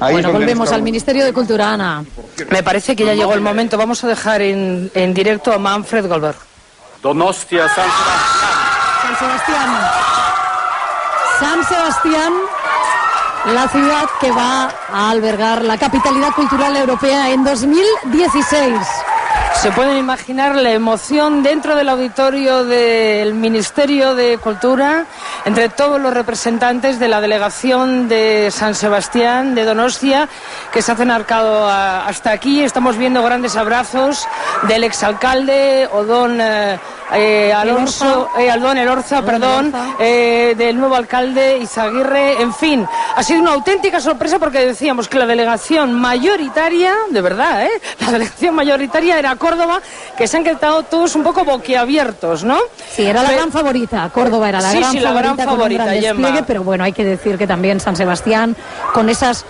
Bueno, volvemos al Ministerio de Cultura, Ana. Me parece que ya llegó el momento. Vamos a dejar en directo a Manfred Goldberg. Donostia, San Sebastián. San Sebastián, la ciudad que va a albergar la capitalidad cultural europea en 2016. Se pueden imaginar la emoción dentro del auditorio del Ministerio de Cultura, entre todos los representantes de la delegación de San Sebastián, de Donostia, que se han acercado hasta aquí. Estamos viendo grandes abrazos del exalcalde Odón Aldón Elorza, del nuevo alcalde Izaguirre. En fin, ha sido una auténtica sorpresa porque decíamos que la delegación mayoritaria, de verdad, la delegación mayoritaria era Córdoba, que se han quedado todos un poco boquiabiertos, ¿no? Sí, era la gran favorita. Córdoba era la gran favorita con un gran despliegue, pero bueno, hay que decir que también San Sebastián, con esas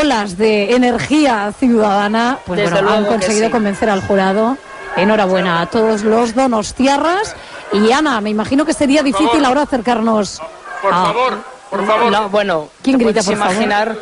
olas de energía ciudadana, pues desde bueno, han luego conseguido sí. Convencer al jurado. Enhorabuena a todos los donostiarras. Y Ana, me imagino que sería difícil ahora acercarnos. Por favor. No, bueno, ¿quién grita, por imaginar?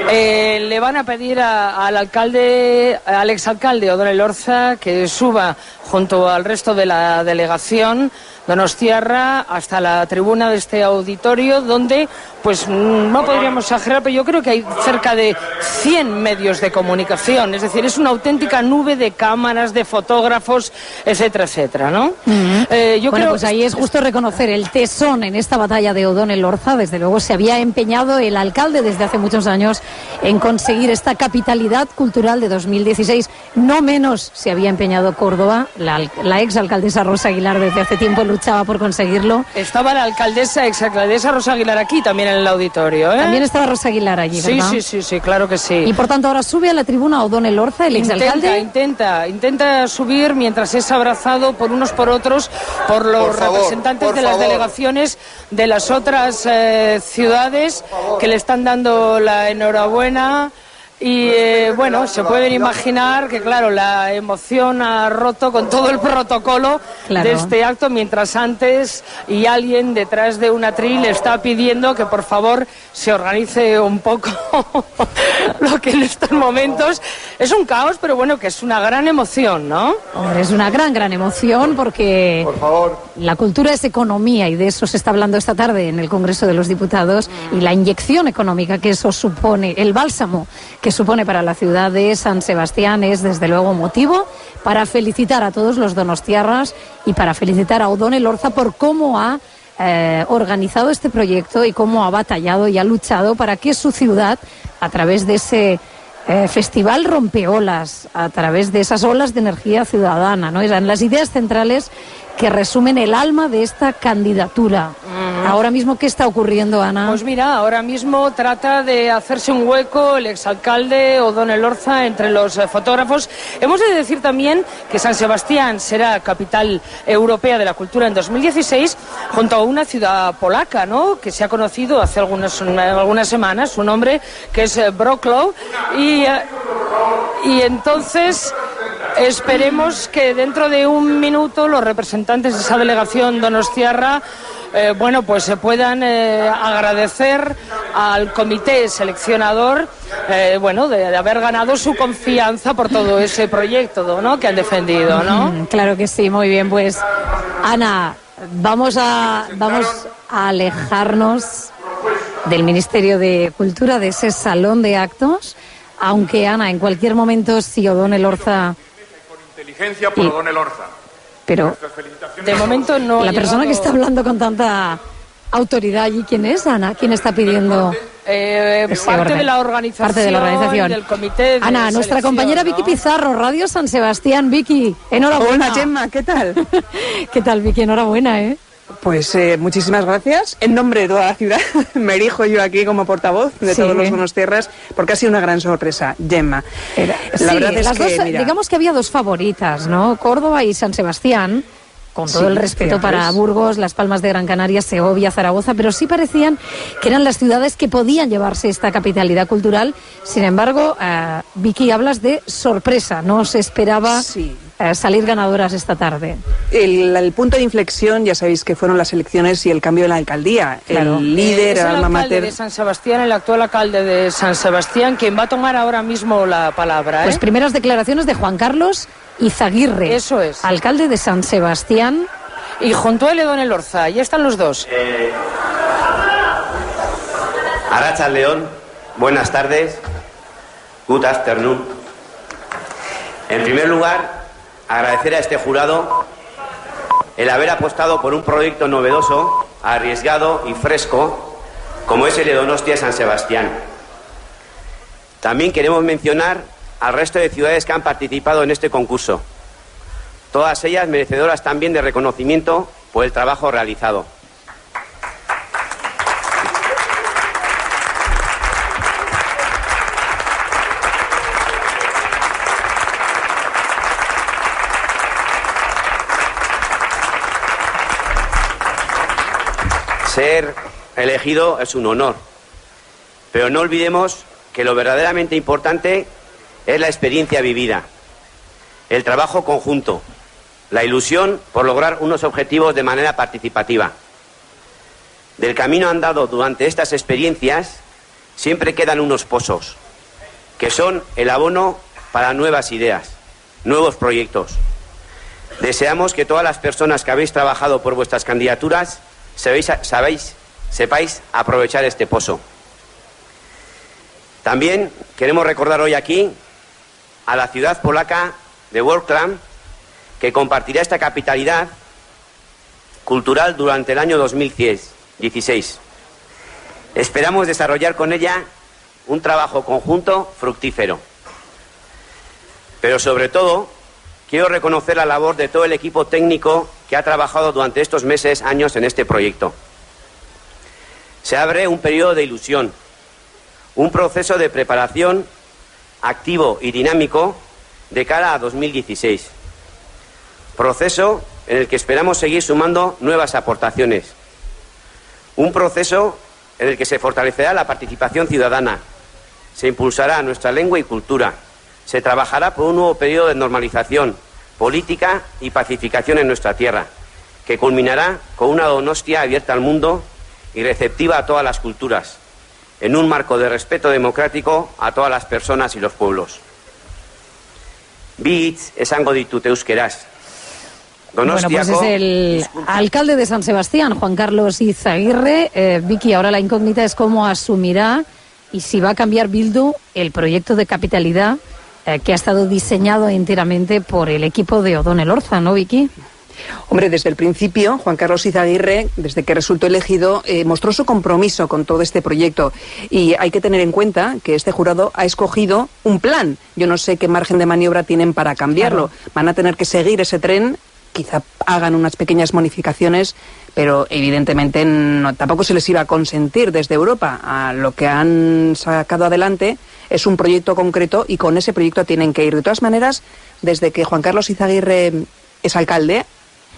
Le van a pedir al exalcalde Odón Elorza que suba junto al resto de la delegación donostiarra hasta la tribuna de este auditorio, donde pues no podríamos exagerar, pero yo creo que hay cerca de 100 medios de comunicación, es decir, es una auténtica nube de cámaras, de fotógrafos, etcétera, etcétera, ¿no? Yo creo pues ahí es justo reconocer el tesón en esta batalla de Odón Elorza. Desde luego se había empeñado el alcalde desde hace muchos años en conseguir esta capitalidad cultural de 2016. No menos se había empeñado Córdoba, la exalcaldesa Rosa Aguilar desde hace tiempo luchaba por conseguirlo. Estaba la exalcaldesa Rosa Aguilar aquí también en el auditorio, ¿eh? También estaba Rosa Aguilar allí, ¿verdad? Sí, claro que sí. Y por tanto ahora sube a la tribuna Odón Elorza, el exalcalde. Intenta subir mientras es abrazado por unos por otros, por los representantes de las delegaciones de las otras ciudades que le están dando la enhorabuena. Y bueno, se pueden imaginar que, claro, la emoción ha roto con todo el protocolo de este acto, mientras antes y alguien detrás de un atril está pidiendo que por favor se organice un poco lo que en estos momentos es un caos, pero bueno, que es una gran emoción, ¿no? Hombre, es una gran emoción porque la cultura es economía y de eso se está hablando esta tarde en el Congreso de los Diputados, y la inyección económica que eso supone, el bálsamo que supone para la ciudad de San Sebastián, es desde luego motivo para felicitar a todos los donostiarras y para felicitar a Odón Elorza por cómo ha organizado este proyecto y cómo ha batallado y ha luchado para que su ciudad, a través de ese festival rompeolas, a través de esas olas de energía ciudadana, ¿no? Eran las ideas centrales que resumen el alma de esta candidatura. Ahora mismo, ¿qué está ocurriendo, Ana? Pues mira, ahora mismo trata de hacerse un hueco el exalcalde Odón Elorza entre los fotógrafos. Hemos de decir también que San Sebastián será capital europea de la cultura en 2016, junto a una ciudad polaca, ¿no?, que se ha conocido hace algunas semanas, su nombre, que es Wrocław, y entonces esperemos que dentro de un minuto los representantes de esa delegación donostiarra pues se puedan agradecer al comité seleccionador de haber ganado su confianza por todo ese proyecto, ¿no?, que han defendido, ¿no? Claro que sí, muy bien. Pues Ana, vamos a alejarnos del Ministerio de Cultura, de ese salón de actos, aunque Ana, en cualquier momento, si Odón Elorza... Inteligencia por Odón Elorza. Pero de momento no. La persona que está hablando con tanta autoridad allí, ¿quién es, Ana? ¿Quién está pidiendo parte de la organización? Parte de la organización. Del comité de Ana, nuestra compañera, ¿no?, Vicky Pizarro, Radio San Sebastián. Vicky, enhorabuena. Hola, Gemma, ¿qué tal? ¿Qué tal, Vicky? Enhorabuena, ¿eh? Pues muchísimas gracias. En nombre de toda la ciudad me erijo yo aquí como portavoz de todos los donostiarras, porque ha sido una gran sorpresa, Gemma. La verdad es que, mira, digamos que había dos favoritas, ¿no? Córdoba y San Sebastián, con todo el respeto para Burgos, Las Palmas de Gran Canaria, Segovia, Zaragoza, pero sí parecían que eran las ciudades que podían llevarse esta capitalidad cultural. Sin embargo, Vicky, hablas de sorpresa, no se esperaba salir ganadoras esta tarde. El punto de inflexión, ya sabéis que fueron las elecciones y el cambio de la alcaldía. Claro. El líder, es el alma alcalde mater de San Sebastián, el actual alcalde de San Sebastián, quien va a tomar ahora mismo la palabra. Pues primeras declaraciones de Juan Carlos Izaguirre. Eso es. Alcalde de San Sebastián. Y junto a él, don Elorza. Ya están los dos. Arratsaldeon, buenas tardes. Good afternoon. En primer lugar, agradecer a este jurado el haber apostado por un proyecto novedoso, arriesgado y fresco, como es el de Donostia San Sebastián. También queremos mencionar al resto de ciudades que han participado en este concurso, todas ellas merecedoras también de reconocimiento por el trabajo realizado. Ser elegido es un honor, pero no olvidemos que lo verdaderamente importante es la experiencia vivida, el trabajo conjunto, la ilusión por lograr unos objetivos de manera participativa. Del camino andado durante estas experiencias siempre quedan unos pozos, que son el abono para nuevas ideas, nuevos proyectos. Deseamos que todas las personas que habéis trabajado por vuestras candidaturas sepáis aprovechar este pozo. También queremos recordar hoy aquí a la ciudad polaca de Wrocław, que compartirá esta capitalidad cultural durante el año 2016. Esperamos desarrollar con ella un trabajo conjunto fructífero. Pero sobre todo, quiero reconocer la labor de todo el equipo técnico que ha trabajado durante estos años en este proyecto. Se abre un periodo de ilusión, un proceso de preparación activo y dinámico de cara a 2016. Proceso en el que esperamos seguir sumando nuevas aportaciones. Un proceso en el que se fortalecerá la participación ciudadana, se impulsará nuestra lengua y cultura, se trabajará por un nuevo periodo de normalización política y pacificación en nuestra tierra, que culminará con una Donostia abierta al mundo y receptiva a todas las culturas, en un marco de respeto democrático a todas las personas y los pueblos. Bi hitz esango ditut euskeraz. Bueno, pues es el alcalde de San Sebastián, Juan Carlos Izaguirre. Vicky, ahora la incógnita es cómo asumirá y si va a cambiar Bildu el proyecto de capitalidad que ha estado diseñado enteramente por el equipo de Odón Elorza, ¿no, Vicky? Hombre, desde el principio, Juan Carlos Izaguirre, desde que resultó elegido, mostró su compromiso con todo este proyecto. Y hay que tener en cuenta que este jurado ha escogido un plan. Yo no sé qué margen de maniobra tienen para cambiarlo. Claro. Van a tener que seguir ese tren, quizá hagan unas pequeñas modificaciones, pero evidentemente tampoco se les iba a consentir desde Europa. A lo que han sacado adelante es un proyecto concreto y con ese proyecto tienen que ir. De todas maneras, desde que Juan Carlos Izaguirre es alcalde,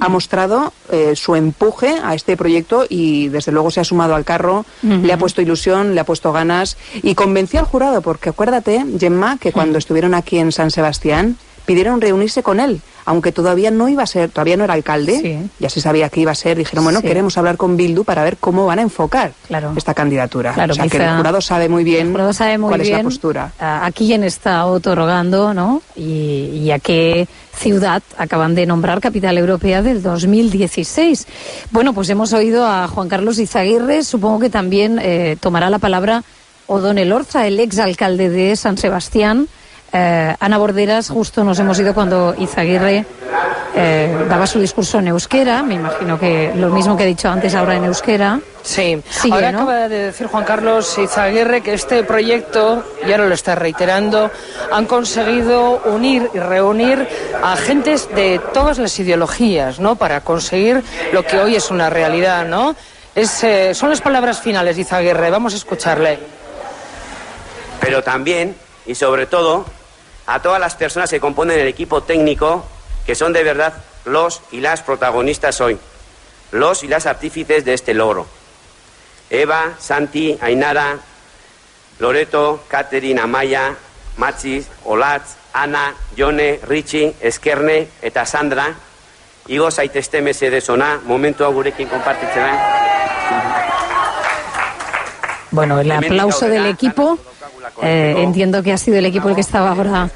ha mostrado su empuje a este proyecto y desde luego se ha sumado al carro, le ha puesto ilusión, le ha puesto ganas y convenció al jurado, porque acuérdate, Gemma, que cuando estuvieron aquí en San Sebastián pidieron reunirse con él, aunque todavía no era alcalde, sí. Ya se sabía que iba a ser, dijeron, bueno, sí, queremos hablar con Bildu para ver cómo van a enfocar esta candidatura. Claro, o sea, que el jurado sabe muy bien cuál es la postura. A quién está otorgando, ¿no? Y a qué ciudad acaban de nombrar capital europea del 2016. Bueno, pues hemos oído a Juan Carlos Izaguirre, supongo que también tomará la palabra Odón Elorza, el exalcalde de San Sebastián. Ana Borderas, justo nos hemos ido cuando Izaguirre daba su discurso en euskera, me imagino que lo mismo que he dicho antes ahora en euskera. Sí, ahora, ¿no? Acaba de decir Juan Carlos Izaguirre que este proyecto, y ahora lo está reiterando, han conseguido unir y reunir a agentes de todas las ideologías, ¿no? Para conseguir lo que hoy es una realidad, ¿no? Son las palabras finales de Izaguirre, vamos a escucharle. Pero también, y sobre todo, a todas las personas que componen el equipo técnico, que son de verdad los y las protagonistas hoy, los y las artífices de este logro. Eva, Santi, Ainara, Loreto, Catherine, Amaya, Matxis, Olatz, Ana, Jone, Richie, Eskerne eta Sandra, igo zaitezte mesedez ona, momentu hau gurekin konpartitzera. Bueno, el aplauso del equipo, entiendo que ha sido el equipo el que estaba ahora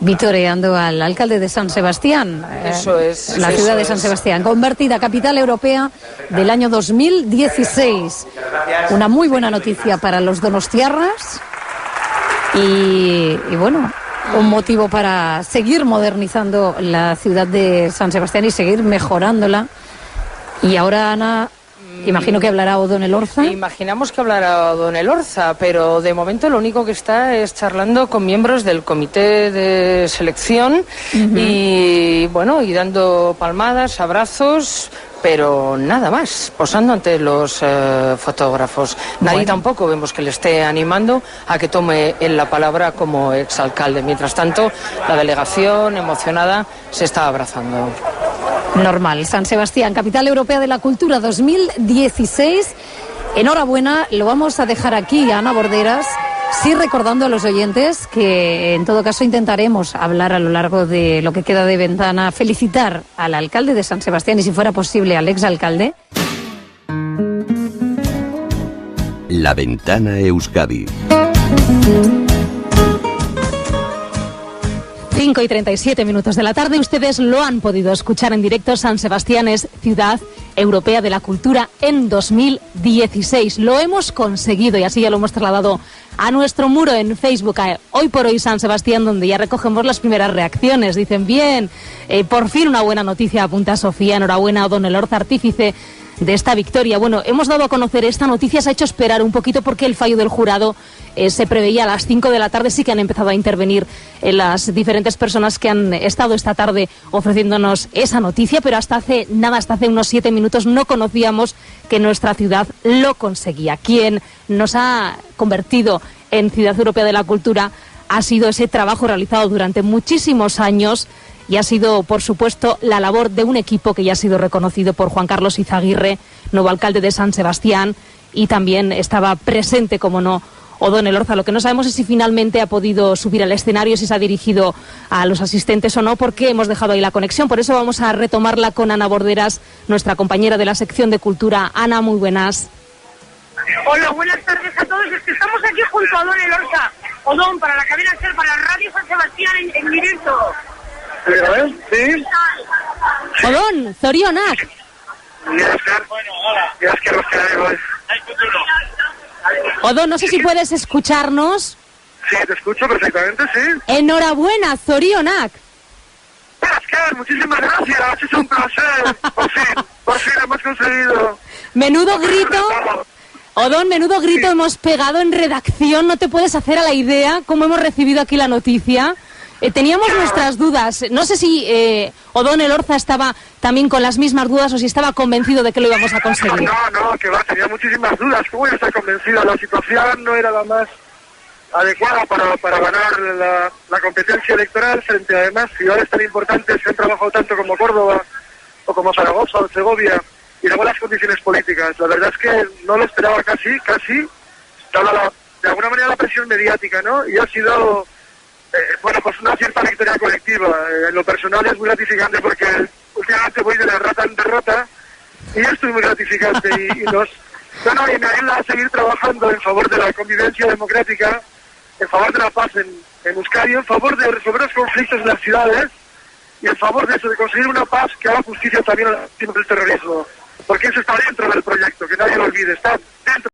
vitoreando al alcalde de San Sebastián. Eso es. La ciudad de San Sebastián, convertida capital europea del año 2016. Una muy buena noticia para los donostiarras y bueno, un motivo para seguir modernizando la ciudad de San Sebastián y seguir mejorándola. Y ahora, Ana, imagino que hablará Odón Elorza. Imaginamos que hablará Odón Elorza, pero de momento lo único que está es charlando con miembros del comité de selección y bueno, y dando palmadas, abrazos, pero nada más, posando ante los fotógrafos. Nadie tampoco vemos que le esté animando a que tome él la palabra como exalcalde. Mientras tanto, la delegación, emocionada, se está abrazando. Normal. San Sebastián, capital europea de la cultura 2016. Enhorabuena, lo vamos a dejar aquí, Ana Borderas. Sí, recordando a los oyentes que en todo caso intentaremos hablar a lo largo de lo que queda de ventana, felicitar al alcalde de San Sebastián y si fuera posible al exalcalde. La Ventana Euskadi. 5:37 de la tarde, ustedes lo han podido escuchar en directo. San Sebastián es Ciudad Europea de la Cultura en 2016. Lo hemos conseguido y así ya lo hemos trasladado a nuestro muro en Facebook, a Hoy por Hoy San Sebastián, donde ya recogemos las primeras reacciones. Dicen, bien, por fin una buena noticia, apunta Sofía. Enhorabuena a Odón Elorza, artífice de esta victoria. Bueno, hemos dado a conocer esta noticia, se ha hecho esperar un poquito porque el fallo del jurado se preveía a las 5 de la tarde. Sí que han empezado a intervenir las diferentes personas que han estado esta tarde ofreciéndonos esa noticia, pero hasta hace unos 7 minutos no conocíamos que nuestra ciudad lo conseguía. Quien nos ha convertido en Ciudad Europea de la Cultura ha sido ese trabajo realizado durante muchísimos años y ha sido, por supuesto, la labor de un equipo que ya ha sido reconocido por Juan Carlos Izaguirre, nuevo alcalde de San Sebastián, y también estaba presente, como no, Odón Elorza. Lo que no sabemos es si finalmente ha podido subir al escenario, si se ha dirigido a los asistentes o no, porque hemos dejado ahí la conexión. Por eso vamos a retomarla con Ana Borderas, nuestra compañera de la sección de Cultura. Ana, muy buenas. Hola, buenas tardes a todos. Es que estamos aquí junto a Odón Elorza. Odón, para la cadena SER, para Radio San Sebastián en directo. Sí. Odón, zorionak. Odón, no sé si puedes escucharnos. Sí, te escucho perfectamente, sí. Enhorabuena, zorionak. Oscar, muchísimas gracias, es un placer. Por fin hemos conseguido. Menudo grito. Odón, menudo grito hemos pegado en redacción. No te puedes hacer a la idea cómo hemos recibido aquí la noticia. Teníamos nuestras dudas. No sé si Odón Elorza estaba también con las mismas dudas o si estaba convencido de que lo íbamos a conseguir. No, que va, tenía muchísimas dudas. ¿Cómo iba a estar convencido? La situación no era la más adecuada para ganar la competencia electoral frente a además ciudades tan importantes que han trabajado tanto como Córdoba o como Zaragoza o Segovia, y luego las condiciones políticas. La verdad es que no lo esperaba casi, daba de alguna manera la presión mediática, ¿no? Y ha sido... pues una cierta victoria colectiva. En lo personal es muy gratificante porque últimamente voy de derrota en derrota y esto es muy gratificante y me ayuda a seguir trabajando en favor de la convivencia democrática, en favor de la paz en Euskadi, en favor de resolver los conflictos en las ciudades y en favor de eso, de conseguir una paz que haga justicia también a las víctimas del terrorismo, porque eso está dentro del proyecto, que nadie lo olvide, está dentro.